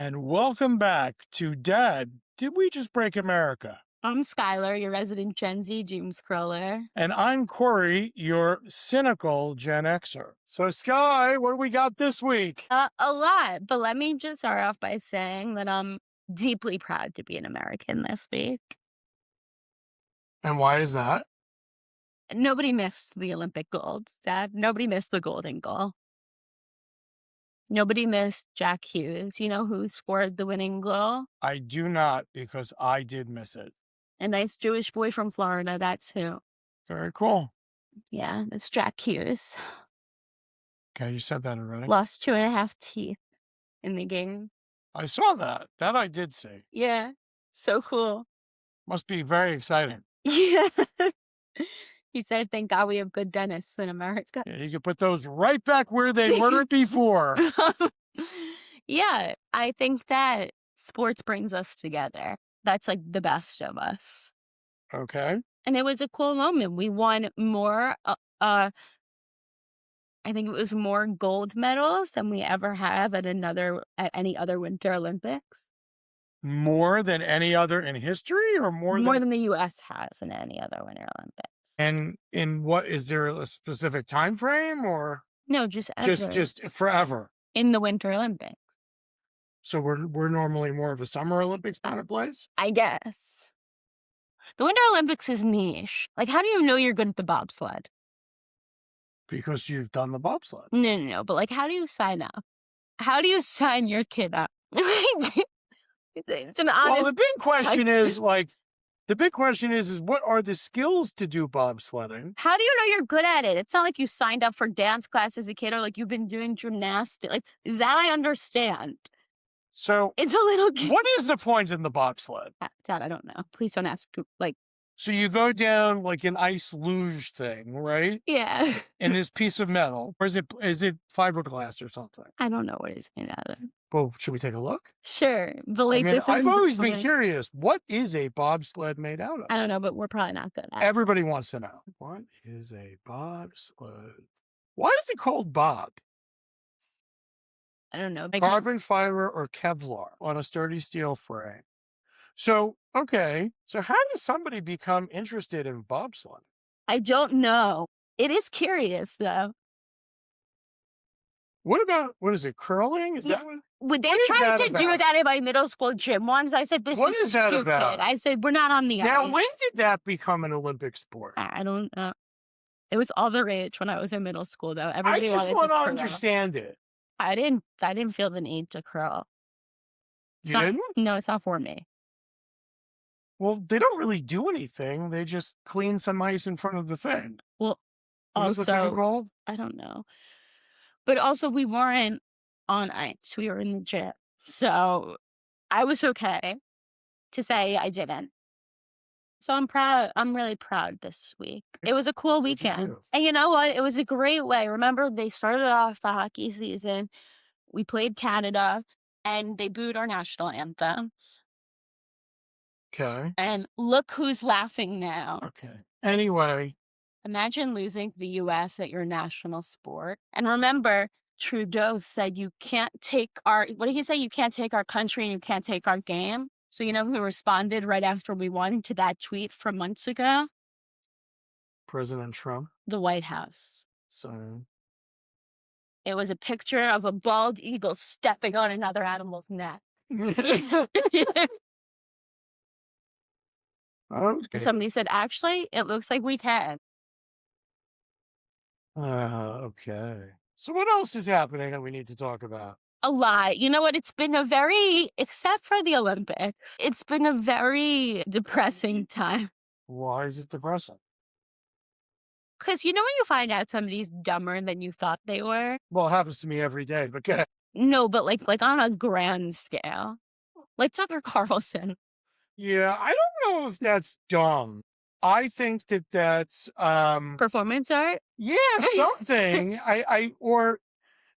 And welcome back to Dad. Did we just break America? I'm Skylar, your resident Gen Z doom scroller. And I'm Corey, your cynical Gen Xer. So, Sky, what do we got this week? A lot, but let me just start off by saying that I'm deeply proud to be an American this week. And why is that? Nobody missed the Olympic gold, Dad. Nobody missed the golden goal. Nobody missed Jack Hughes. You know who scored the winning goal? I do not, because I did miss it. A nice Jewish boy from Florida, that's who. Very cool. Yeah, it's Jack Hughes. Okay, you said that already. Lost 2.5 teeth in the game. I saw that. That I did see. Yeah, so cool. Must be very exciting. Yeah. He said, thank God we have good dentists in America. Yeah, you could put those right back where they were before. Yeah, I think that sports brings us together. That's like the best of us. Okay. And it was a cool moment. We won more, I think it was more gold medals than we ever have at any other Winter Olympics. More than any other in history, or more than the US has in any other Winter Olympics. And in what, is there a specific time frame, or No, just ever. just forever? In the Winter Olympics. So we're normally more of a Summer Olympics kind of place? I guess. The Winter Olympics is niche. Like, how do you know you're good at the bobsled? Because you've done the bobsled. No. But like, how do you sign up? How do you sign your kid up? It's an honest. Well, the big question is what are the skills to do bobsledding? How do you know you're good at it? It's not like you signed up for dance class as a kid, or like you've been doing gymnastics. Like, that I understand. So it's a little. What is the point in the bobsled? Dad, I don't know. Please don't ask. Like. So you go down like an ice luge thing, right? Yeah. In this piece of metal, or is it fiberglass or something? I don't know what it's made out of. Well, should we take a look? Sure, but like, I've always been curious. What is a bobsled made out of? I don't know, but we're probably not good at it. Everybody wants to know. What is a bobsled? Why is it called bob? I don't know. Carbon fiber or Kevlar on a sturdy steel frame. So, okay. So how does somebody become interested in bobsled? I don't know. It is curious, though. What is it, curling? Is that what? They tried to do that in my middle school gym once. I said, this is that stupid. about? I said, we're not on the ice. Now, when did that become an Olympic sport? I don't know. It was all the rage when I was in middle school, though. I just want to understand it. I didn't feel the need to curl. You didn't? No, it's not for me. Well, they don't really do anything. They just clean some ice in front of the thing. Well, what's the thing called? I don't know. But also, we weren't on ice. We were in the gym. So I was okay to say I didn't. So I'm proud. I'm really proud this week. It was a cool weekend. And you know what? It was a great way. Remember, they started off the hockey season. We played Canada, and they booed our national anthem. Okay. And look who's laughing now. Okay. Anyway. Imagine losing the U.S. at your national sport. And remember, Trudeau said you can't take what did he say? You can't take our country and you can't take our game. So you know who responded right after we won to that tweet from months ago? President Trump. The White House. So it was a picture of a bald eagle stepping on another animal's neck. Okay. Somebody said, actually, it looks like we can. Okay. So what else is happening that we need to talk about? A lot. You know what? It's been except for the Olympics, it's been a very depressing time. Why is it depressing? Because you know when you find out somebody's dumber than you thought they were? Well, it happens to me every day, but go ahead. No, but like on a grand scale. Like Tucker Carlson. Yeah, I don't know if that's dumb. I think that's performance art. Yeah, something.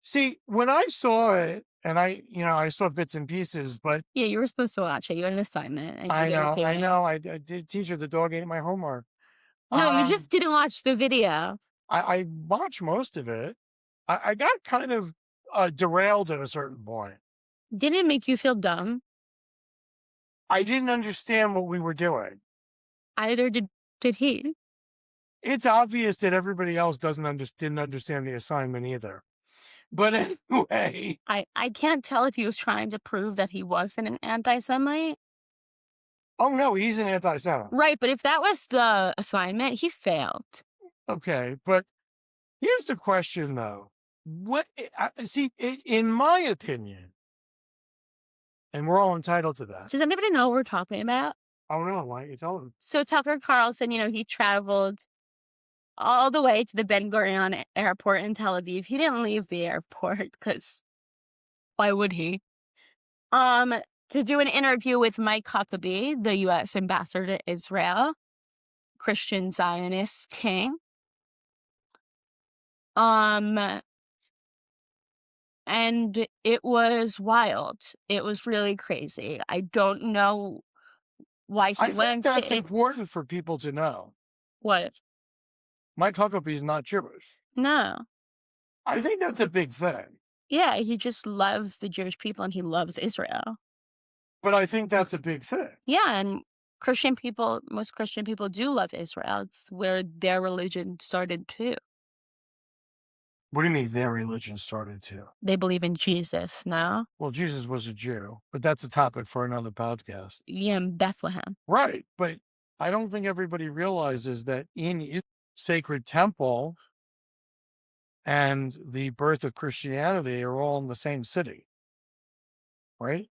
See, when I saw it, and I saw bits and pieces, but yeah, you were supposed to watch it. You had an assignment. And I know. I did. Teacher, the dog ate my homework. No, you just didn't watch the video. I watched most of it. I got kind of derailed at a certain point. Didn't it make you feel dumb? I didn't understand what we were doing. Either did he. It's obvious that everybody else didn't understand the assignment either. But anyway, I can't tell if he was trying to prove that he wasn't an anti-Semite. oh no, he's an anti-Semite. Right, but if that was the assignment, he failed. Okay, but here's the question though. What see in my opinion, and we're all entitled to that. Does anybody know what we're talking about? Oh no, why you tell them? So Tucker Carlson, he traveled all the way to the Ben Gurion airport in Tel Aviv. He didn't leave the airport because why would he? Um, to do an interview with Mike Huckabee, the U.S. ambassador to Israel, Christian Zionist king. Um, and it was wild. It was really crazy. I don't know why he I think went that's to important for people to know. what? Mike Huckabee is not Jewish. No. I think that's a big thing. Yeah, he just loves the Jewish people and he loves Israel. But I think that's a big thing. Yeah, and most Christian people do love Israel. It's where their religion started too. What do you mean their religion started to? They believe in Jesus now. Well, Jesus was a Jew, but that's a topic for another podcast. Yeah, in Bethlehem. Right. But I don't think everybody realizes that in its sacred temple and the birth of Christianity are all in the same city. Right?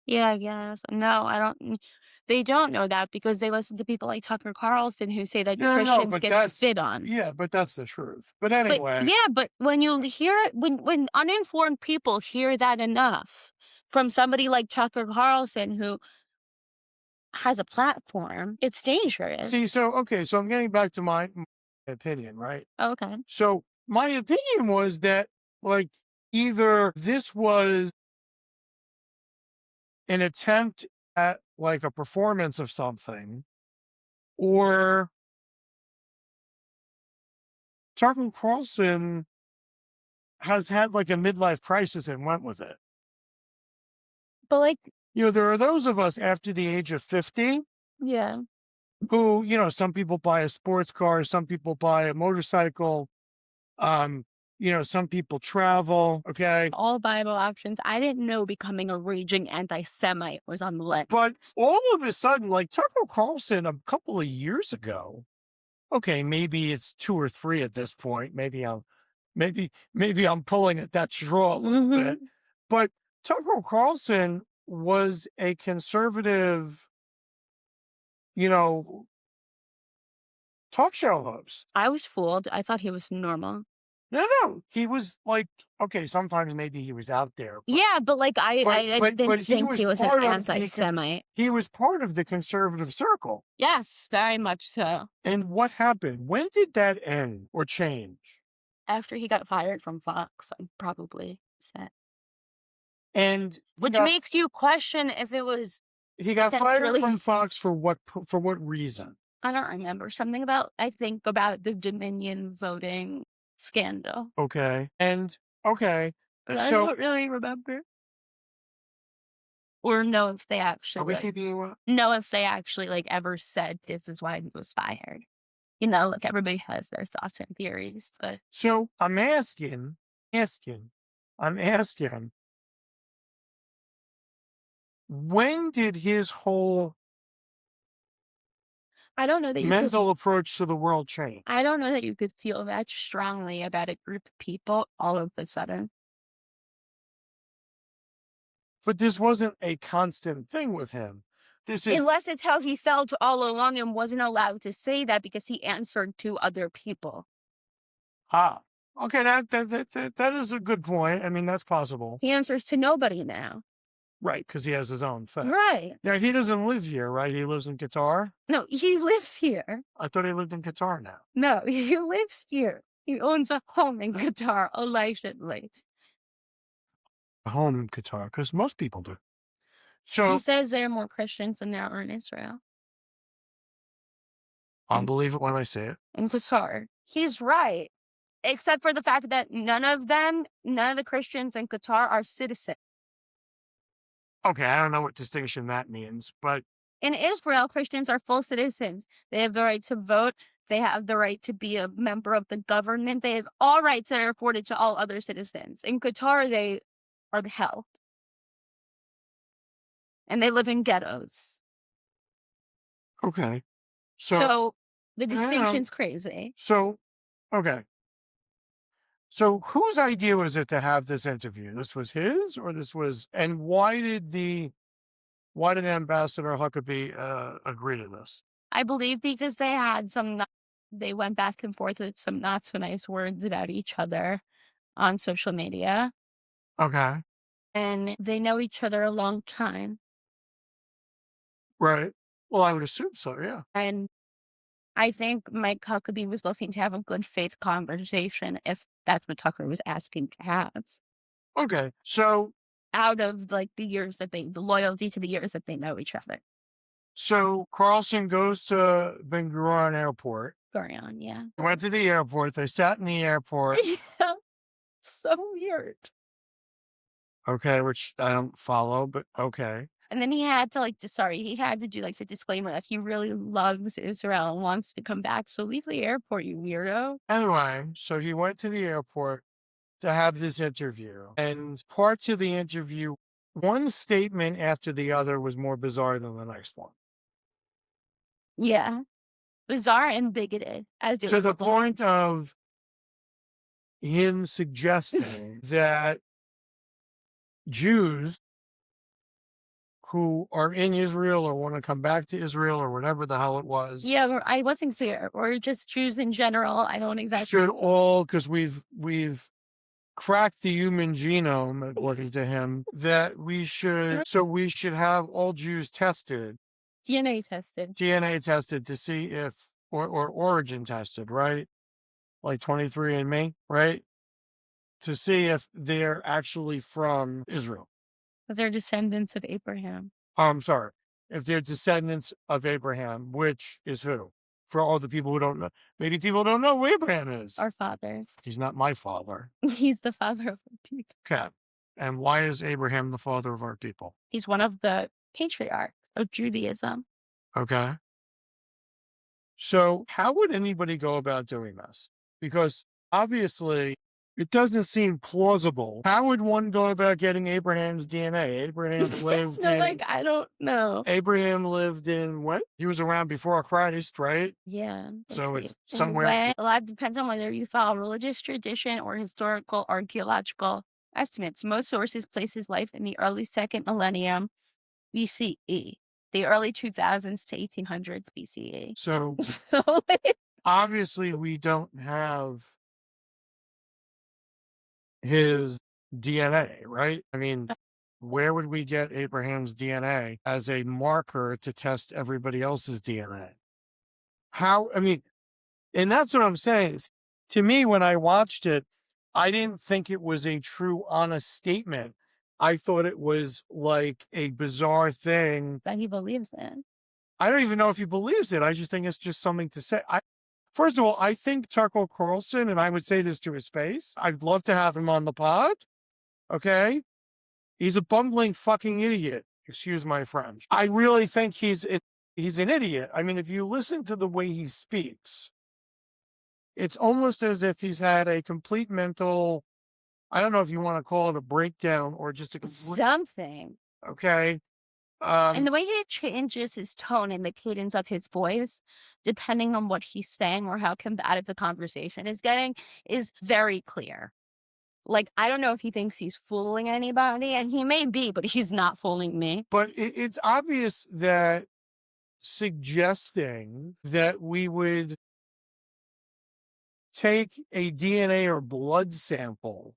Yeah, I guess. No, I don't. They don't know that because they listen to people like Tucker Carlson who say that No, no, no, Christians but get spit on. yeah, but that's the truth. But But anyway, yeah, but when you hear it, when uninformed people hear that enough from somebody like Tucker Carlson who has a platform, it's see, dangerous. so okay, so I'm getting back to my opinion, right? Okay. So my opinion was that like either this was an attempt at like a performance of something, or Tucker Carlson has had like a midlife crisis and went with it. But like, There are those of us after the age of 50 yeah. who, some people buy a sports car, some people buy a motorcycle, um, some people travel, okay? All Bible options. I didn't know becoming a raging anti-Semite was on the list. But all of a sudden, like Tucker Carlson a couple of years ago, okay, maybe it's 2 or 3 at this point. Maybe I'm pulling at that straw a little bit. Mhm. But Tucker Carlson was a conservative, you know, talk show host. I was fooled. I thought he was normal. No, no, he was like, okay, sometimes maybe he was out there, Yeah, but like I but didn't he think was he was an part of anti-Semite. he was part of the conservative circle. Yes, very much so. And what happened? When did that end or change? After he got fired from Fox, I'd probably say. And Which makes you question if it was he if got that's fired really from Fox for what reason? I don't remember. Something about I think about the Dominion voting scandal. Okay. And okay. But I So don't really remember. Or know if they are actually we keeping you up? like ever said this is why he was fired. Like everybody has their thoughts and theories, but So asking, I'm asking, when did his whole I don't know that you could mental approach to the world change? I don't know that you could feel that strongly about a group of people all of a sudden. But this wasn't a constant thing with him. This is Unless it's how he felt all along and wasn't allowed to say that because he answered to other people. ah okay. That is a good point. I mean, that's possible, He answers to nobody now. right? Because he has his own thing. Right. Yeah, he doesn't live here, right? He lives in Qatar. No, he lives here. I thought he lived in Qatar now. No, he lives here. He owns a home in Qatar, allegedly. A home in Qatar, because most people do. He So says there are more Christians than there are in Israel. I'll And believe it when I see it. in Qatar. He's right. except for the fact that none of the Christians in Qatar are citizens. Okay, I don't know what distinction that means, but In Israel, Christians are full citizens. They have the right to vote. They have the right to be a member of the government. They have all rights that are afforded to all other citizens. In Qatar, they are the hell, and they live in ghettos. okay. So, So the I don't know. distinction's crazy. So, okay. So, whose idea was it to have this interview? This was his, or this was, and why did Ambassador Huckabee agree to this? I believe because they had they went back and forth with some not so nice words about each other on social media, Okay, and they know each other a long time. right. Well, I would assume so. Yeah. And I think Mike Huckabee was looking to have a good faith conversation if that's what Tucker was asking to have Okay. So, out of like the loyalty to the years that they know each other. Carlson goes to Ben Gurion Airport. Gurion, yeah. Went to the airport. They sat in the airport. Yeah, so weird. Okay, which I don't follow, but okay. And then he had to he had to do like the disclaimer that he really loves Israel and wants to come back. So leave the airport, you weirdo. Anyway, so he went to the airport to have this interview. And parts of the interview, one statement after the other was more bizarre than the next one. Yeah. Bizarre and bigoted, as it To the would look. point of him suggesting that Jews who are in Israel or want to come back to Israel or whatever the hell it was Yeah, I wasn't clear. Or just Jews in general. I don't exactly. should all, because we've cracked the human genome, according to him, that we should have all Jews tested, DNA tested to see if, or origin tested, right? Like 23andMe, right? To see if they're actually from Israel. They're descendants of Abraham. I'm sorry, if they're descendants of Abraham, which is who? For all the people who don't know, maybe people don't know who Abraham is. Our father. He's not my father. He's the father of our people. Okay. And why is Abraham the father of our people? He's one of the patriarchs of Judaism. Okay. So, how would anybody go about doing this? Because obviously, it doesn't seem plausible. How would one go about getting Abraham's DNA? I don't know. Abraham lived in what? He was around before Christ, right? Yeah. So it's somewhere. A lot depends on whether you follow religious tradition or historical archaeological estimates. Most sources place his life in the early second millennium BCE, the early 2000s to 1800s BCE. So obviously, we don't have his DNA, right? I mean, where would we get Abraham's DNA as a marker to test everybody else's DNA? How, I mean, and that's what I'm saying. To me, when I watched it, I didn't think it was a true, honest statement. I thought it was like a bizarre thing that he believes in. I don't even know if he believes it. I just think it's just something to say. First of all, I think Tucker Carlson, and I would say this to his face, I'd love to have him on the pod. Okay. He's a bumbling fucking idiot. Excuse my French. I really think he's an idiot. I mean, if you listen to the way he speaks, it's almost as if he's had a complete mental, I don't know if you want to call it a breakdown or just a something. Okay. And the way he changes his tone and the cadence of his voice, depending on what he's saying or how combative the conversation is getting, is very clear. Like, I don't know if he thinks he's fooling anybody, and he may be, but he's not fooling me. But it's obvious that suggesting that we would take a DNA or blood sample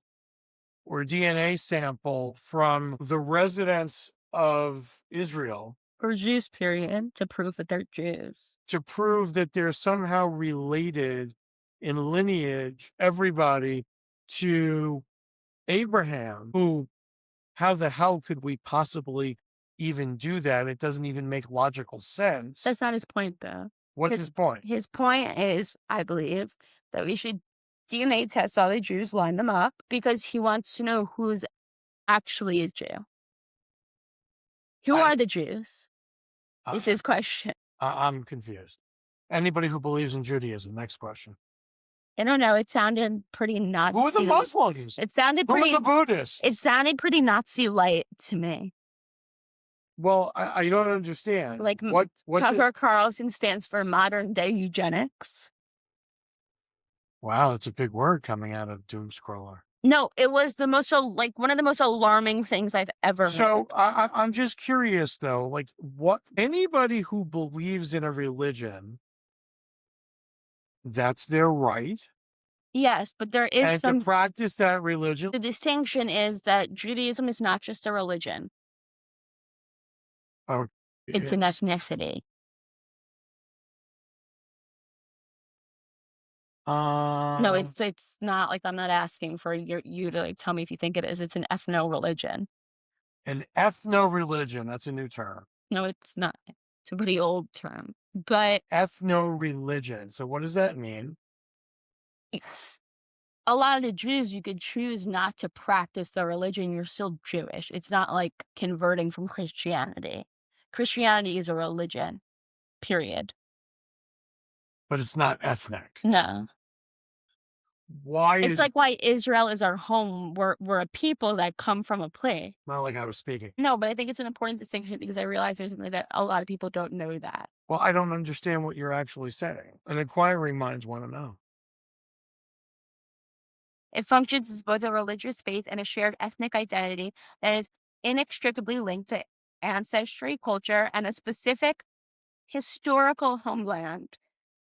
or DNA sample from the residents of Israel or Jews, period, to prove that they're Jews, to prove that they're somehow related in lineage, everybody, to Abraham, who, how the hell could we possibly even do that? It doesn't even make logical sense. That's not his point, though. What's his point? His point is, I believe, that we should DNA tests all the Jews, line them up, because he wants to know who's actually a Jew. Who I- are the Jews? Is his question. I'm confused. Anybody who believes in Judaism. Next question. I don't know. It sounded pretty Nazi. Who are the Muslims? It sounded Who are pretty. the Buddhists? It sounded pretty Nazi light to me. Well, I don't understand. Like what's Tucker Carlson stands for modern day eugenics. Wow, that's a big word coming out of doom scroller. No, it was the most one of the most alarming things I've ever heard. So I'm just curious though, like what anybody who believes in a religion, that's their right. Yes, but there is And some. to practice that religion. The distinction is that Judaism is not just a religion; Oh, it's an ethnicity. No, it's not. Like, I'm not asking for you to like tell me if you think it is. It's an ethno-religion. An ethno-religion. That's a new term. No, it's not. It's a pretty old term. But Ethno-religion. So what does that mean? a lot of the Jews, you could choose not to practice the religion. You're still Jewish. It's not like converting from Christianity. Christianity is a religion, period. But it's not ethnic. No. Why It's like why Israel is our home. We're a people that come from a place. Not like I was speaking. No, but I think it's an important distinction because I realize there's something that a lot of people don't know that. Well, I don't understand what you're actually saying. And inquiring minds want to know. It functions as both a religious faith and a shared ethnic identity that is inextricably linked to ancestry, culture, and a specific historical homeland.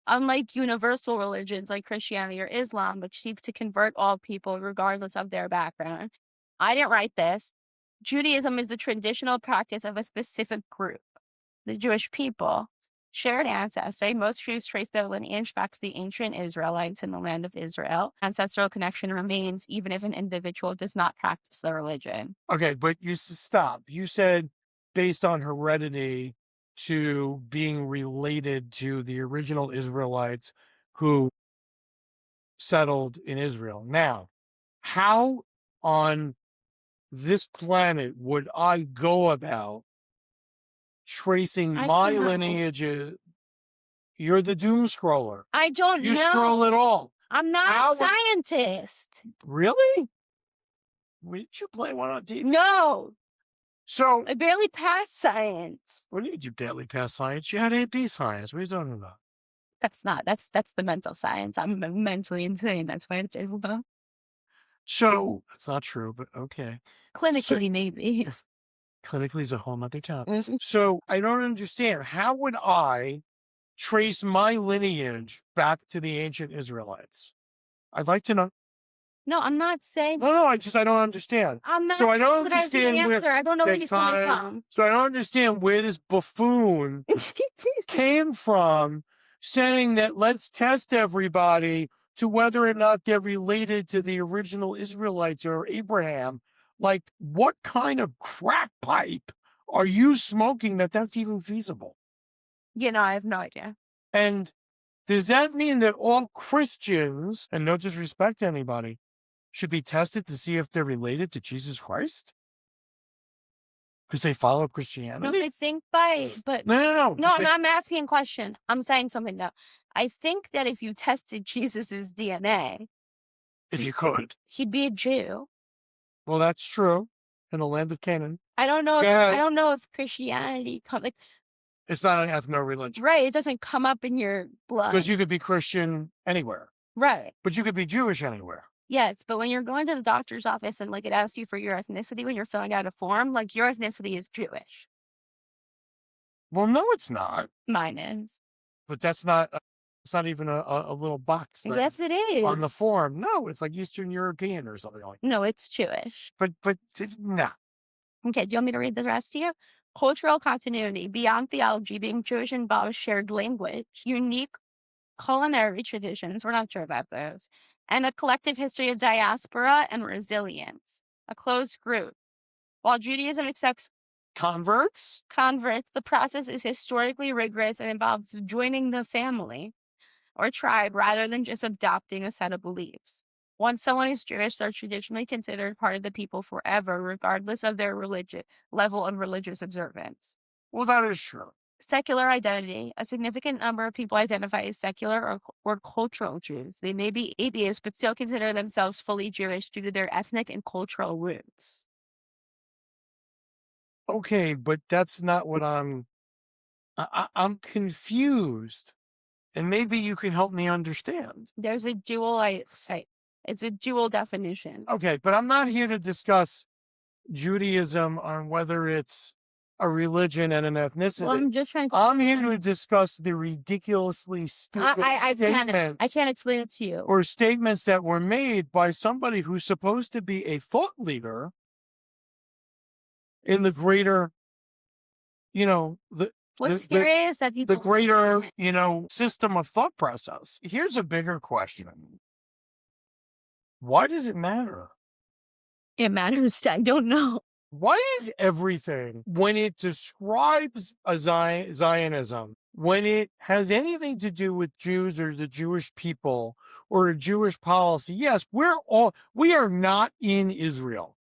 Unlike universal religions like Christianity or Islam, which seek to convert all people regardless of their background. I didn't write this. Judaism is the traditional practice of a specific group, the Jewish people. Shared ancestry. Most Jews trace their lineage back to the ancient Israelites in the land of Israel. Ancestral connection remains even if an individual does not practice the religion. Okay, but you stop. You said based on heredity to being related to the original Israelites who settled in Israel. Now, how on this planet would I go about tracing my lineage? You're the doom scroller. I don't know. You scroll it all. I'm not a scientist. Really? Did you play one on TV? No. So I barely passed science. What do you barely pass science? You had AP science. What are you talking about? That's the mental science. I'm mentally insane. That's why I did well. So that's not true, but okay. Clinically, maybe. Clinically is a whole nother topic. Mhm. So I don't understand. How would I trace my lineage back to the ancient Israelites? I'd like to know. No, I'm not saying. No, I don't understand. I'm not. So I don't but I have the understand where. answer. I don't know where he's coming from. So I don't understand where this buffoon came from saying that let's test everybody to whether or not they're related to the original Israelites or Abraham. Like, what kind of crack pipe are you smoking that's even feasible? I have no idea. And does that mean that all Christians, and no disrespect to anybody, should be tested to see if they're related to Jesus Christ? Because they follow Christianity? No, I think but No. No, I'm asking a question. I'm saying something now. I think that if you tested Jesus's DNA, if you could, he'd be a Jew. Well, that's true. In the land of Canaan. I don't know. I don't know if Christianity it's not an ethno religion. Right. It doesn't come up in your blood. Because you could be Christian anywhere. Right. But you could be Jewish anywhere. Yes, but when you're going to the doctor's office and it asks you for your ethnicity when you're filling out a form, your ethnicity is Jewish. Well, no, it's not. Mine is. But that's not. It's not even a little box. Yes, it is. On the form. No, it's like Eastern European or something like that. No, it's Jewish. But nah. Okay, do you want me to read the rest to you? Cultural continuity. Beyond theology, being Jewish involves shared language, unique culinary traditions, we're not sure about those, and a collective history of diaspora and resilience. A closed group. While Judaism accepts converts, the process is historically rigorous and involves joining the family or tribe rather than just adopting a set of beliefs. Once someone is Jewish, they're traditionally considered part of the people forever, regardless of their religion level of religious observance. Well, that is true. Secular identity. A significant number of people identify as secular or cultural Jews. They may be atheists, but still consider themselves fully Jewish due to their ethnic and cultural roots. Okay, but that's not what I'm confused, and maybe you can help me understand. There's a dual, I say, it's a dual definition. Okay, but I'm not here to discuss Judaism on whether it's a religion and an Well, ethnicity. I'm just trying to. I'm here to discuss the ridiculously stupid I statements can't explain it to you. or statements that were made by somebody who's supposed to be a thought leader in the greater, you know, What's the scary is that the people. greater, system of thought process. Here's a bigger question. Why does it matter? It matters. I don't know. Why is everything, when it describes a Zionism, when it has anything to do with Jews or the Jewish people or a Jewish policy, yes, we are not in Israel.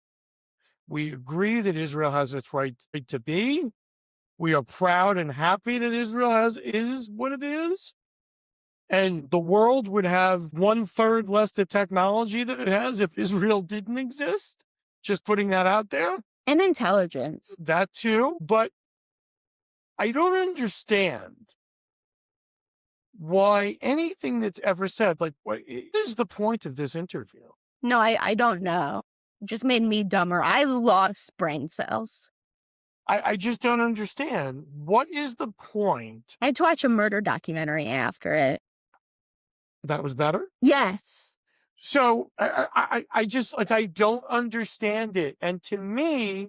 We agree that Israel has its right to be. We are proud and happy that Israel is what it is. And the world would have 1/3 less the technology that it has if Israel didn't exist. Just putting that out there. And intelligence. That too. But I don't understand why anything that's ever said, like, what is the point of this interview? No, I don't know. It just made me dumber. I lost brain cells. I just don't understand. What is the point? I had to watch a murder documentary after it. That was better? Yes. So I just, like, I don't understand it. And to me,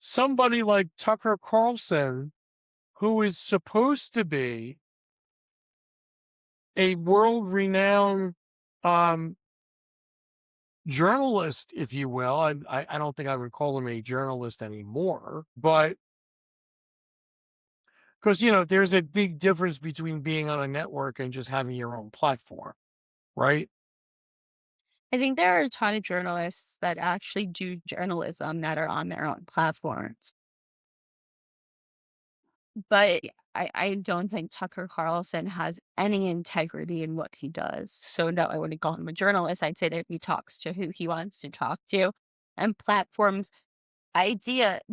somebody like Tucker Carlson, who is supposed to be a world-renowned journalist, if you will. I don't think I would call him a journalist anymore, but because, there's a big difference between being on a network and just having your own platform, right? I think there are a ton of journalists that actually do journalism that are on their own platforms. But I don't think Tucker Carlson has any integrity in what he does. So no, I wouldn't call him a journalist. I'd say that he talks to who he wants to talk to and platforms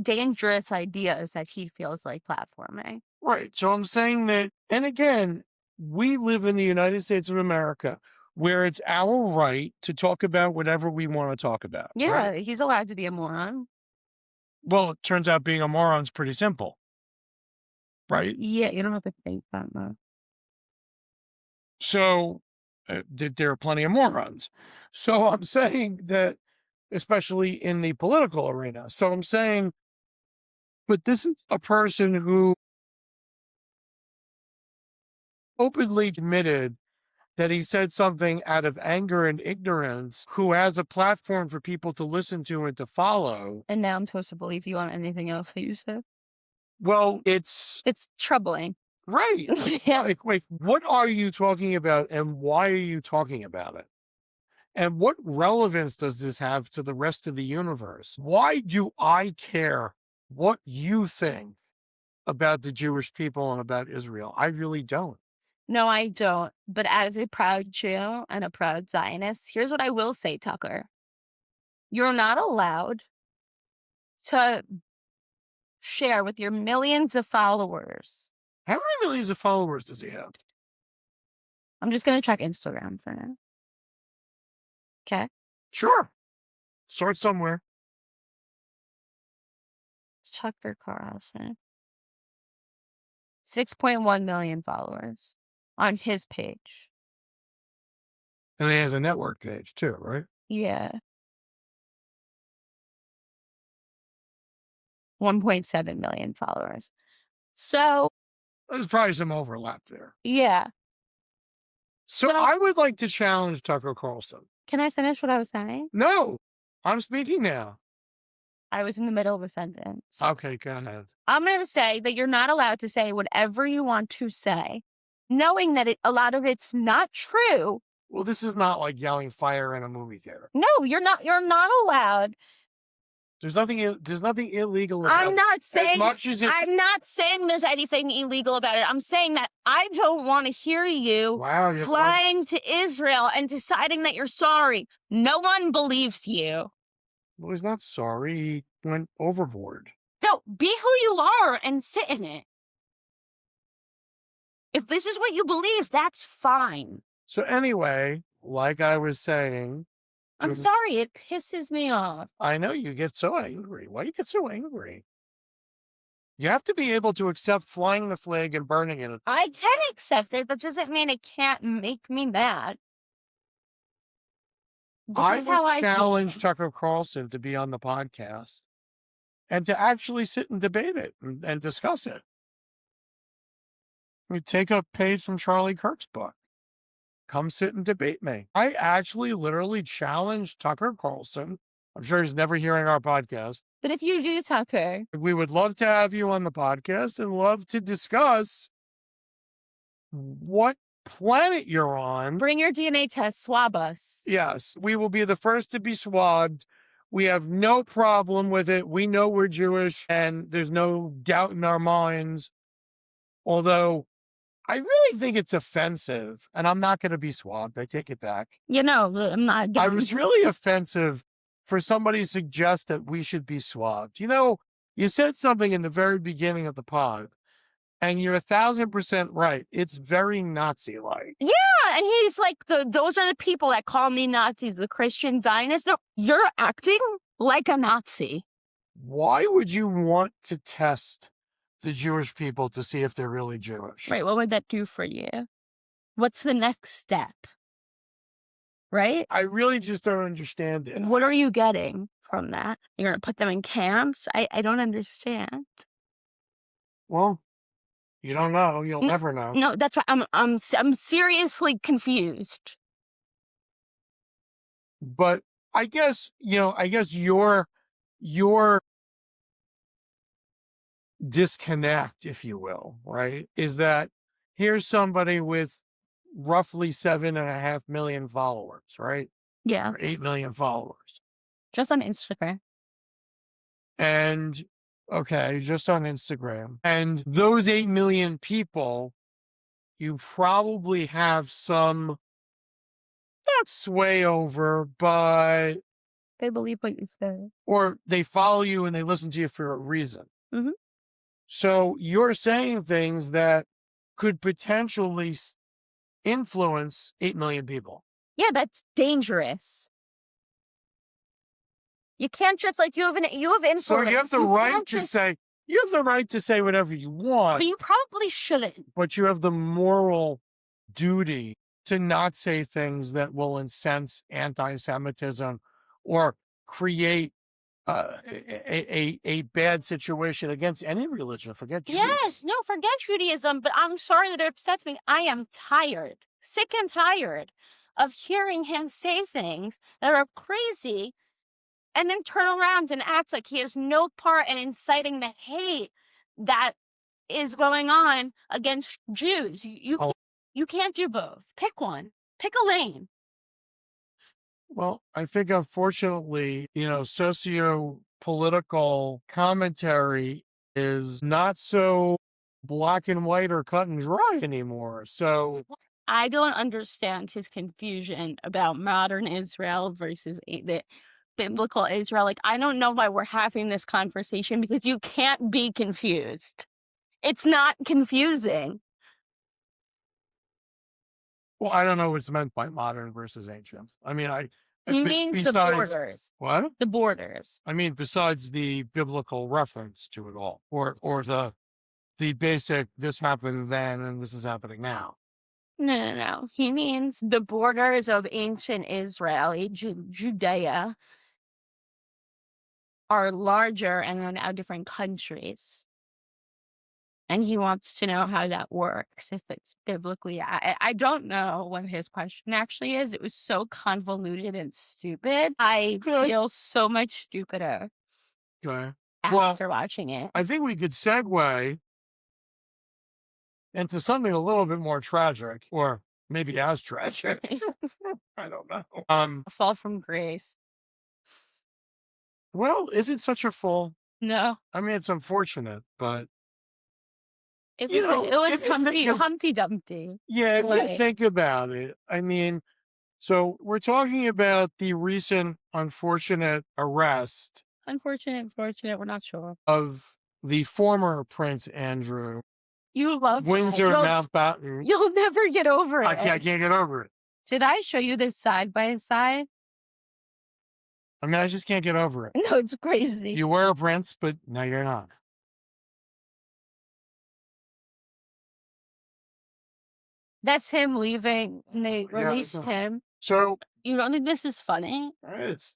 dangerous ideas that he feels like platforming. Right. So I'm saying that, and again, we live in the United States of America where it's our right to talk about whatever we want to talk about. Yeah, right? he's allowed to be a moron. Well, it turns out being a moron's pretty simple, right? Yeah, you don't have to think that much. So there are plenty of morons. So I'm saying that, especially in the political arena. So I'm saying, but this is a person who openly admitted that he said something out of anger and ignorance, who has a platform for people to listen to and to follow. And now I'm supposed to believe you on anything else that you said? Well, it's troubling. right. Yeah. Like, wait, what are you talking about and why are you talking about it? And what relevance does this have to the rest of the universe? Why do I care what you think about the Jewish people and about Israel? I really don't. No, I don't. But as a proud Jew and a proud Zionist, here's what I will say, Tucker. You're not allowed to share with your millions of followers. How many millions of followers does he have? I'm just going to check Instagram for now. Okay. Sure. Start somewhere. Tucker Carlson. 6.1 million followers on his page. And he has a network page too, right? Yeah. 1.7 million followers. So, There's probably some overlap there. yeah. So I would like to challenge Tucker Carlson. Can I finish what I was saying? No, I'm speaking now. I was in the middle of a sentence. Okay, go ahead. I'm going to say that you're not allowed to say whatever you want to say knowing that a lot of it's not true. Well, this is not like yelling fire in a movie theater. No, you're not allowed. There's nothing illegal about I'm it. not As saying much as it's I'm not saying there's anything illegal about it. I'm saying that I don't want to hear you wow, you're flying to Israel and deciding that you're sorry. No one believes you. well, he's not sorry. He went overboard. No, be who you are and sit in it. If this is what you believe, that's fine. So anyway, like I was saying, I'm sorry, it pisses me off. I know you get so angry. Why you get so angry? You have to be able to accept flying the flag and burning it. I can accept it, but doesn't mean it can't make me mad. This I is how would I challenge feel. Tucker Carlson to be on the podcast and to actually sit and debate it and discuss it. We take a page from Charlie Kirk's book. Come sit and debate me. I actually literally challenged Tucker Carlson. I'm sure he's never hearing our podcast. But if you do, Tucker, We would love to have you on the podcast and love to discuss what planet you're on. bring your DNA test, swab us. Yes, we will be the first to be swabbed. We have no problem with it. We know we're Jewish and there's no doubt in our minds. Although I really think it's offensive, and I'm not going to be swabbed. I take it back. I'm not I getting was really offensive for somebody to suggest that we should be swabbed. You said something in the very beginning of the pod, and you're 1,000% right. It's very Nazi-like. Yeah, and he's like, those are the people that call me Nazis, the Christian Zionists. No, you're acting like a Nazi. Why would you want to test the Jewish people to see if they're really Jewish? Right, what would that do for you? What's the next step? Right? I really just don't understand it. What are you getting from that? You're going to put them in camps? I don't understand. Well, you don't know. You'll never know. No, that's why I'm seriously confused. But I guess your disconnect, if you will, right, is that here's somebody with roughly 7.5 million followers, right? Yeah, Or 8 million followers. just on Instagram. And okay, just on Instagram. And those 8 million people, you probably have some not sway over, but They believe what you say. or they follow you and they listen to you for a reason. Mhm. So you're saying things that could potentially influence 8 million people. Yeah, that's dangerous. You can't just you have influence. So you have the right to say whatever you want, But you probably shouldn't. but you have the moral duty to not say things that will incense anti-Semitism or create a bad situation against any religion. Forget Jews. Yes, no, forget Judaism, but I'm sorry that it upsets me. I am tired, sick and tired of hearing him say things that are crazy and then turn around and act like he has no part in inciting the hate that is going on against Jews. You can't do both. Pick one. Pick a lane. Well, I think unfortunately, socio-political commentary is not so black and white or cut and dry anymore. So I don't understand his confusion about modern Israel versus the biblical Israel. I don't know why we're having this conversation because you can't be confused. It's not confusing. well, I don't know what's meant by modern versus ancient. I mean, He means the borders. What? The borders. I mean, besides the biblical reference to it all, or the basic, this happened then and this is happening now. No. He means the borders of ancient Israel, Judea, are larger and are now different countries. And he wants to know how that works, if it's biblically. I don't know what his question actually is. It was so convoluted and stupid. I feel so much stupider Okay. after watching it. I think we could segue into something a little bit more tragic, or maybe as tragic. I don't know. A fall from grace. Well, is it such a fall? No, I mean, it's unfortunate, but it you was know, it was if you think of, Humpty Dumpty. yeah, if you Right. think about it, I mean, so we're talking about the recent unfortunate arrest Unfortunate, we're not sure. of the former Prince Andrew, You love that. Windsor Mountbatten. You'll never get over it. I can't get over it. Did I show you this side by side? I mean, I just can't get over it. No, it's crazy. You were a prince, but now you're not. That's him leaving, and they Yeah, released him. So You don't think this is funny? it's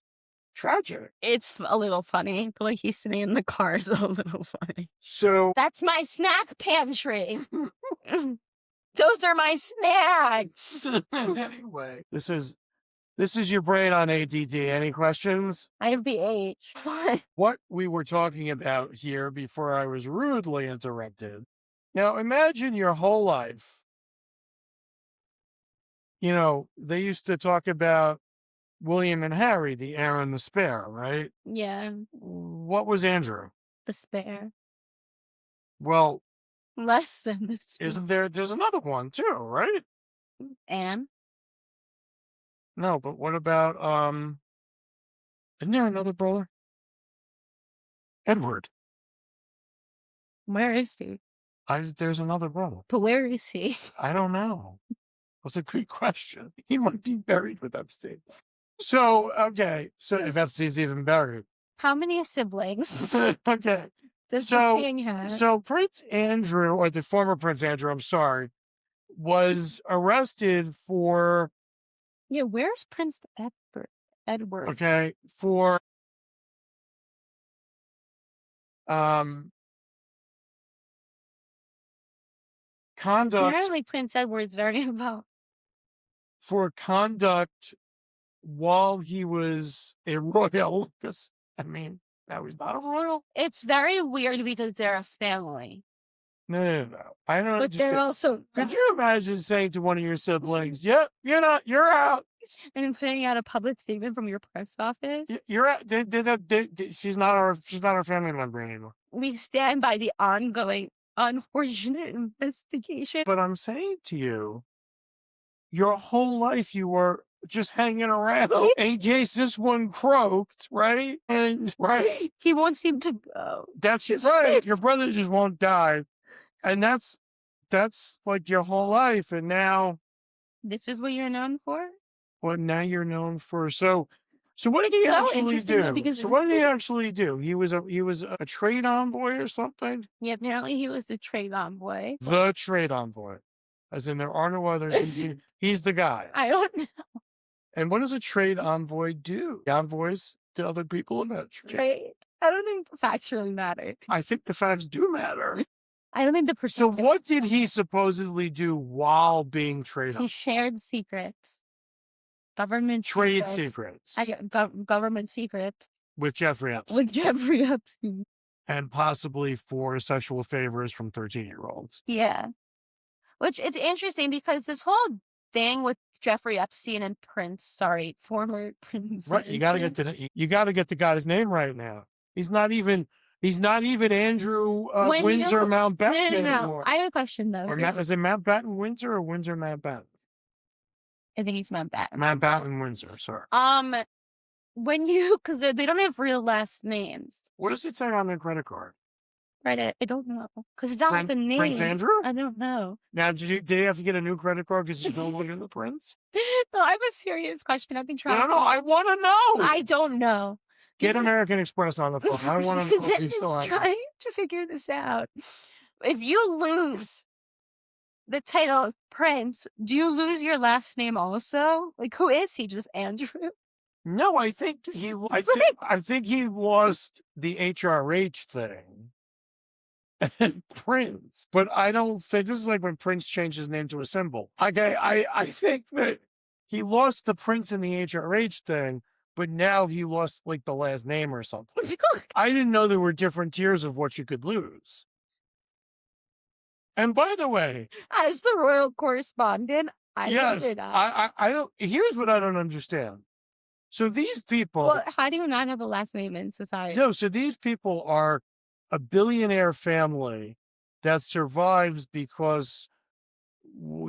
tragic. It's a little funny. The way he's sitting in the car is a little funny. So That's my snack pantry. Those are my snacks. anyway, this is your brain on ADD. Any questions? I have the H. What? What we were talking about here before I was rudely interrupted. Now imagine your whole life. You know, they used to talk about William and Harry, the heir and the spare, right? Yeah, What was Andrew? the spare. Well, Less than the spare. isn't there's another one too, right? Anne? No, but what about isn't there another brother? Edward. Where is he? There's another brother. But where is he? I don't know. That's a good question. He might be buried with Epstein. So, okay. So if Epstein's even buried. How many siblings Okay. does the king have? So Prince Andrew, or the former Prince Andrew, I'm sorry, was arrested for, Yeah, where's Prince Edward? okay, for conduct, Apparently, Prince Edward's very involved. for conduct while he was a royal, because, I mean, now he's not a royal. It's very weird because they're a family, No. I don't but they're understand. also Could you imagine saying to one of your siblings, "Yep, you're out. and putting out a public statement from your post office. You're out. She's not our family member anymore." We stand by the ongoing unfortunate investigation. But I'm saying to you, your whole life you were just hanging around in case this one croaked, right? And right, He won't seem to go. that's right. Your brother just won't die, and that's like your whole life. And now, This is what you're known for? well, now you're known for So what did It's he so actually interesting, though, do? because So what did he actually do? He was a trade envoy or something? Yeah, apparently he was the trade envoy. The trade envoy. As in there are no others. He's the guy. I don't know. And what does a trade envoy do? Envoys to other people about trade. Trade. I don't think the facts really matter. I think the facts do matter. I don't think the So perspective. what did he supposedly do while being trade He envoy? shared secrets. Government Trade secrets. secrets Government secrets with Jeffrey Epstein. with Jeffrey Epstein. And possibly for sexual favors from 13-year-olds. Yeah. Which it's interesting because this whole thing with Jeffrey Epstein and former Prince. Right, you gotta get the guy's name right now. He's not even Andrew Windsor Mountbatten No. anymore. I have a question though. Or is it Mountbatten Windsor or Windsor Mountbatten? I think it's Mountbatten. Mountbatten Windsor, sorry. When you, because they don't have real last names. What does it say on their credit card? Right, I don't know. Because it's not like a name. Prince Andrew? I don't know. Now, did he have to get a new credit card because he's no longer the prince? No, I have a serious question. I've been trying No, I want to know. I don't know. Get American Express on the phone. I want to know if he still I'm has it. trying to figure this out. If you lose the title of Prince, do you lose your last name also? Like, who is he? Just Andrew? No, I think he lost the HRH thing. And Prince, but I don't think this is like when Prince changed his name to a symbol. Okay, I think that he lost the Prince and the HRH thing, but now he lost like the last name or something. I didn't know there were different tiers of what you could lose. And by the way, As the royal correspondent, I looked yes, it up. I don't. Here's what I don't understand. So these Well, people, how do you not have a last name in society? no, so these people are a billionaire family that survives because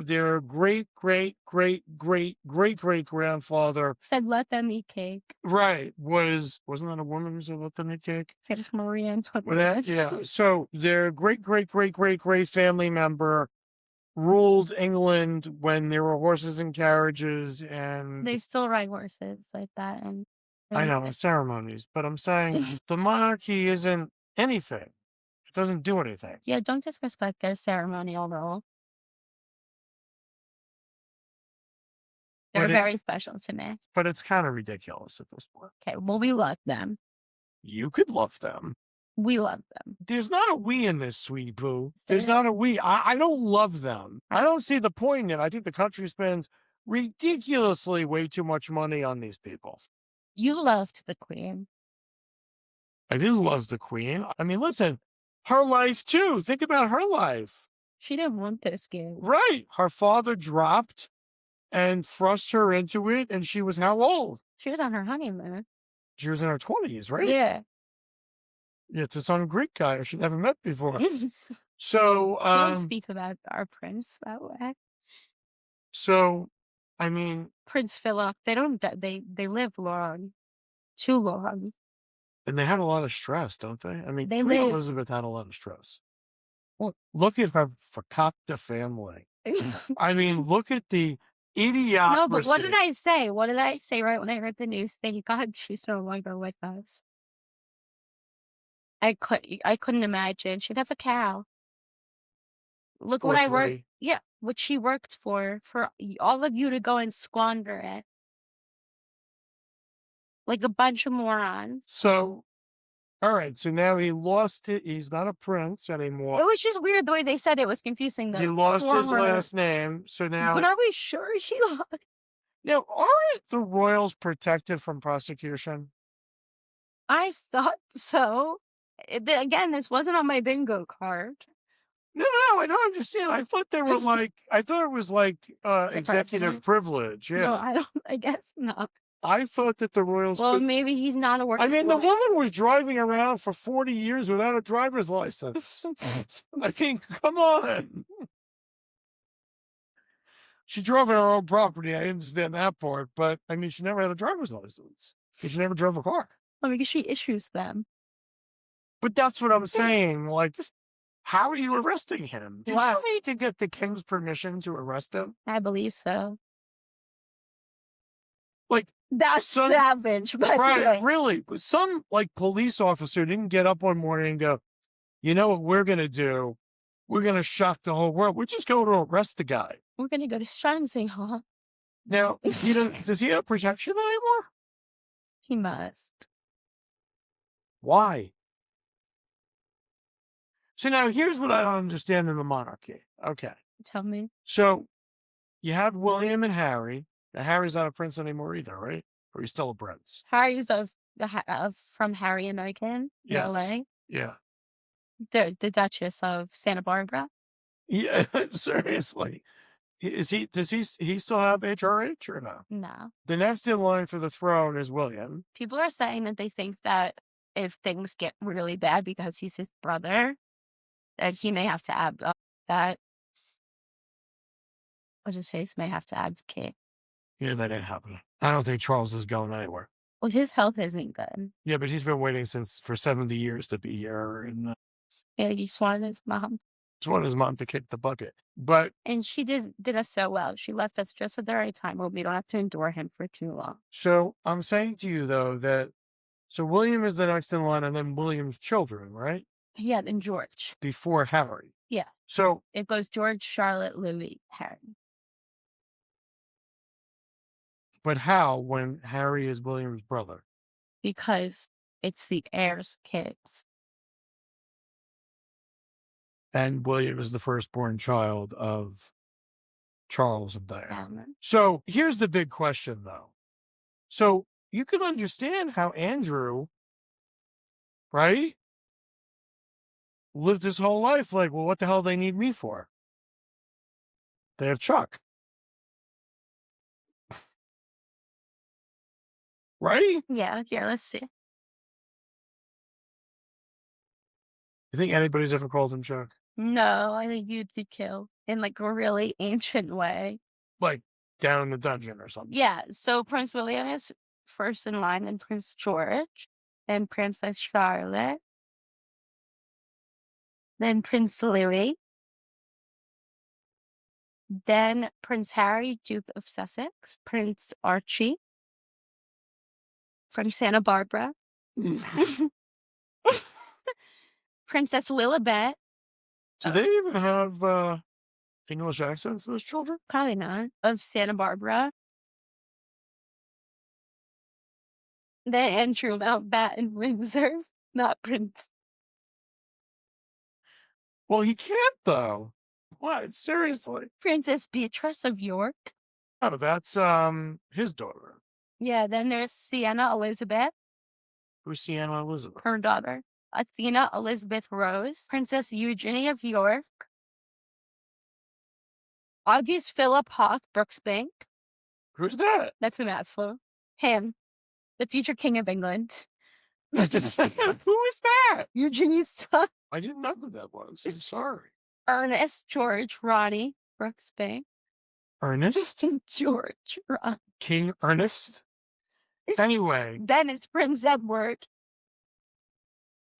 their great great great great great great grandfather, Said, "Let them eat cake." right, wasn't that a woman who said let them eat cake? Princess Marie Well, that, Antoinette. yeah. So their great great great great great family member ruled England when there were horses and carriages, and They still ride horses like that, and I and know ceremonies. But I'm saying the monarchy isn't anything. It doesn't do anything. yeah, don't disrespect their ceremonial role. They're But very it's special to me. but it's kind of ridiculous at this point. Okay, well, we love them. You could love them. We love them. There's not a we in this, sweet boo. There's There not a we. I don't love them. I don't see the point in it. I think the country spends ridiculously way too much money on these people. you loved the queen. I do love the queen. I mean, listen, her life too. Think about her life. She didn't want this kid. Right. Her father dropped and thrust her into it, and she was how old? She was on her honeymoon. She was in her 20s, right? Yeah. Yeah, to some Greek guy she never met before. She So, don't speak about our prince that way. so, I mean, Prince Philip, they don't they live long. Too long. and they had a lot of stress, don't they? I mean, They Queen live Elizabeth had a lot of stress. well, Look at her fakakta family. I mean, look at the no, but what did idiocracy. I say? What did I say right when I heard the news? Thank God she's no longer with us. I couldn't imagine. She'd have a cow. Look what Or I worked. three. Yeah, what she worked for all of you to go and squander it like a bunch of morons. So, all right. So now he lost it. He's not a prince It anymore. was just weird the way they said it was confusing. He The lost his former, last name. So but now, are we sure she lost? now, aren't the royals protected from prosecution? I thought so. Again, this wasn't on my bingo card. No, no, I don't understand. I thought they were like, I thought it was like The executive president? privilege. No, Yeah. I don't. I guess not. I thought that the royals. Well, maybe he's not a I working mean, the royal. woman was driving around for 40 years without a driver's license. I mean, come on. She drove on her own property. I understand that part, but I mean, she never had a driver's license. She never drove a car. Well, because she issues them. But that's what I'm saying. Like, how are you arresting him? Did Wow. you need to get the king's permission to arrest him? I believe so. Like, That's some, savage, by the right? way. Really? Some like police officer didn't get up one morning and go, you know what we're gonna do? We're gonna shock the whole world. We're just going to arrest the guy. We're gonna go to Shanxi, huh? Now, does he have protection anymore? He must. Why? So now here's what I don't understand in the monarchy. Okay. Tell me. So you have William and Harry. Now, Harry's not a prince anymore either, right? Or he's still a prince. Harry's from Harry and Meghan, Yes. LA. Yeah. The Duchess of Santa Barbara. Yeah. Seriously. Does he still have HRH or no? No. The next in line for the throne is William. People are saying that they think that if things get really bad because he's his brother, that he may have to that what's his face may have to abdicate. Yeah, that ain't happening. I don't think Charles is going anywhere. Well, his health isn't good. Yeah, but he's been waiting for 70 years to be here, and Yeah, he just wanted his mom. just wanted his mom to kick the bucket. But And she did us so well. She left us just at the right time where we don't have to endure him for too long. so I'm saying to you though that so William is the next in line, and then William's children, right? Yeah, and George. Before Harry. Yeah. So It goes George, Charlotte, Louis, Harry. but how when Harry is William's brother? Because it's the heir's kids. And William is the firstborn child of Charles and Diana. Yeah. So here's the big question though. So you can understand how Andrew, right? lived his whole life like, well, what the hell do they need me for? They have Chuck. Right? Yeah, let's see. You think anybody's ever called him Chuck? No, I think you'd get killed in like a really ancient way. Like down in the dungeon or something. Yeah, so Prince William is first in line, and Prince George, then Princess Charlotte, then Prince Louis, then Prince Harry, Duke of Sussex, Prince Archie from Santa Barbara, Princess Lilibet. Do they even have English accents, those children? Probably not. Of Santa Barbara. Then Andrew Mountbatten Windsor, not Prince. Well, he can't though. What? Seriously? Princess Beatrice of York. Oh, that's his daughter. Yeah, then there's Sienna Elizabeth, Who's Sienna Elizabeth? her daughter. Athena Elizabeth Rose, Princess Eugenie of York, August Philip Hawke Brooksbank. Who's that? That's a mouthful. Him, the future king of England. Who is that? Eugenie's son. I didn't know who that was. I'm sorry. Ernest George Ronnie Brooksbank. Ernest? George Ronnie. King Ernest? Anyway. Then it's Prince Edward.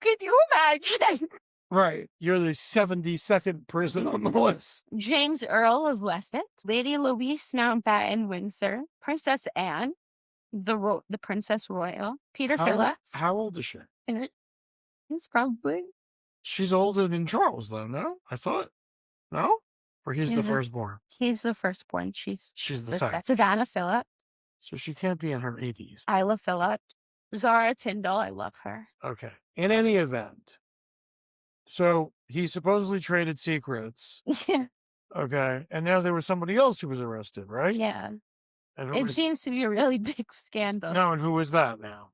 Could you imagine? Right. You're the 72nd person on the list. James Earl of Wessex, Lady Louise Mountbatten Windsor, Princess Anne, the Princess Royal, Peter Phillips. How old is she? He's probably. She's older than Charles, though, no? I thought. No? Or he's the firstborn? He's the firstborn. She's the second. Savannah Phillip. So she can't be in her 80s. Isla Phillip. Zara Tyndall. I love her. Okay. In any event, so he supposedly traded secrets. Yeah. Okay. And now there was somebody else who was arrested, right? Yeah. And It seems to be a really big scandal. No, and who was that now?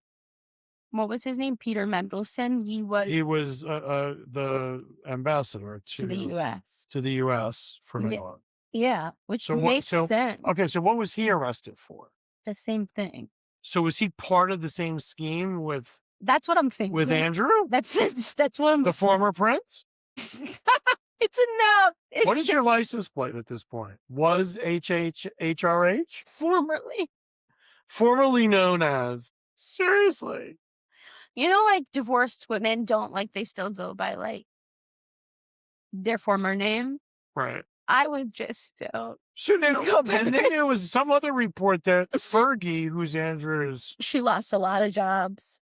What was his name? Peter Mendelsohn. He was the ambassador to the U.S. To the U.S. from England. Yeah, which makes sense. Okay, so what was he arrested for? The same thing. So was he part of the same scheme with? That's what I'm thinking. With Andrew? That's what I'm. The former prince? It's enough. What is your license plate at this point? Was HRH? Formerly known as. Seriously. You know, like divorced women they still go by like their former name. Right. I would just So now, and then there was some other report that Fergie, who's Andrew's. She lost a lot of jobs.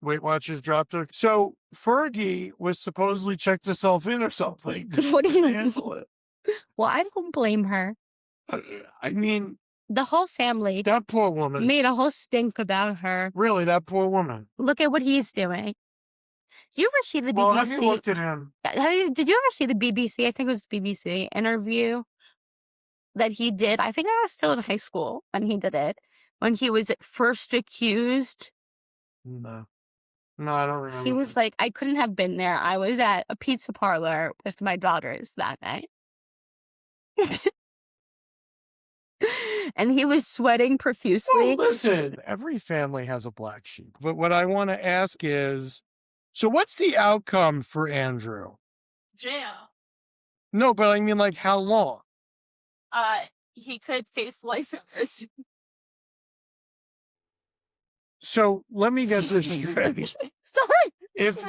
Weight Watchers dropped her. So Fergie was supposedly checked herself in or something. What do you mean? Well, I don't blame her. I mean, the whole family. That poor woman. Made a whole stink about her. Really, that poor woman. Look at what he's doing. Did you ever see the BBC? Well, have you looked at him? Did you ever see the BBC? I think it was the BBC interview that he did. I think I was still in high school when he did it. When he was first accused. No, I don't remember. He was like, I couldn't have been there. I was at a pizza parlor with my daughters that night. And he was sweating profusely. Well, listen, every family has a black sheep. But what I want to ask is, so what's the outcome for Andrew? Jail. No, but I mean, like, how long? He could face life in prison. So let me get this straight. Sorry. If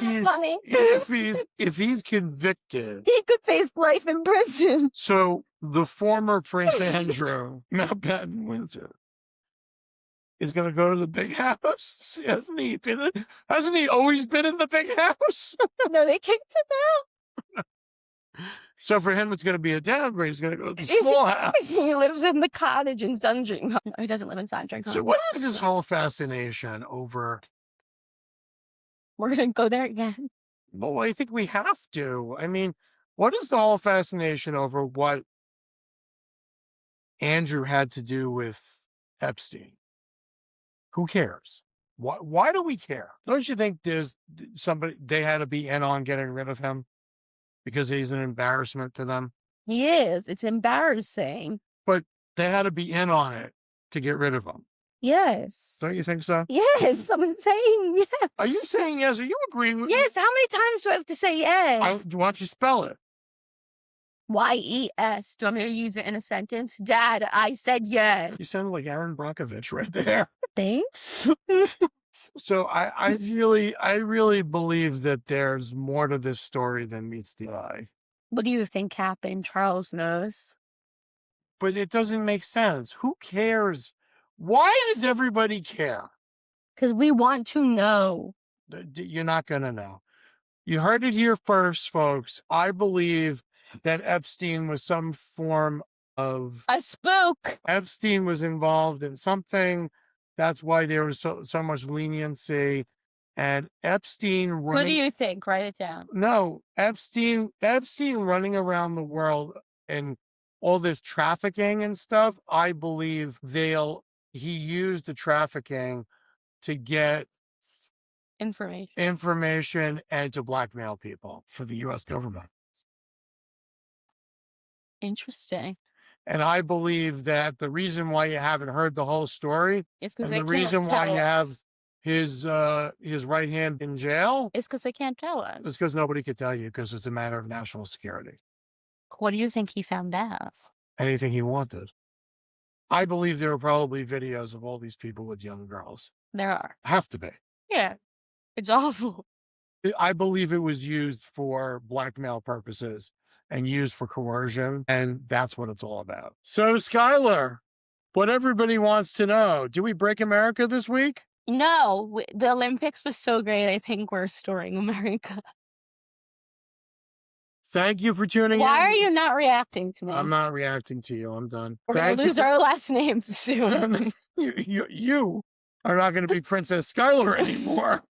he's convicted, he could face life in prison. So the former Prince Andrew Mountbatten Windsor is going to go to the big house. Hasn't he always been in the big house? No, they kicked him out. So for him, it's going to be a downgrade. He's going to go to the small house. He lives in the cottage in Sandringham. He doesn't live in Sandringham. So what is this whole fascination over? We're going to go there again. Well, I think we have to. I mean, what is the whole fascination over what Andrew had to do with Epstein? Who cares? Why do we care? Don't you think there's somebody they had to be in on getting rid of him because he's an embarrassment to them? He is. It's embarrassing. But they had to be in on it to get rid of him. Yes. Don't you think so? Yes, I'm saying yes. Are you saying yes? Are you agreeing with Yes, how many times do I have to say me? yes? Why don't you spell it? YES. Do you want me to use it in a sentence? Dad, I said yes. You sounded like Aaron Brockovich right there. Thanks. So I really believe that there's more to this story than meets the eye. What do you think happened? Charles knows. But it doesn't make sense. Who cares? Why does everybody care? Because we want to know. You're not going to know. You heard it here first, folks. I believe that Epstein was some form of... A spook. Epstein was involved in something. That's why there was so much leniency. And Epstein running... What do you think? Write it down. No, Epstein running around the world and all this trafficking and stuff. I believe he used the trafficking to get information and to blackmail people for the U.S. government. Interesting. And I believe that the reason why you haven't heard the whole story It's because and the reason why you have his right hand in jail is because they can't tell us. is because nobody could tell you, because it's a matter of national security. What do you think he found out? Anything he wanted. I believe there are probably videos of all these people with young girls. There are. Have to be. Yeah. It's awful. I believe it was used for blackmail purposes and used for coercion, and that's what it's all about. So, Skylar, what everybody wants to know, do we break America this week? No, the Olympics was so great. I think we're restoring America. Thank you for tuning in. Why are you not reacting to me? I'm not reacting to you. I'm done. We're going to lose our last name soon. You are not going to be Princess Skylar anymore.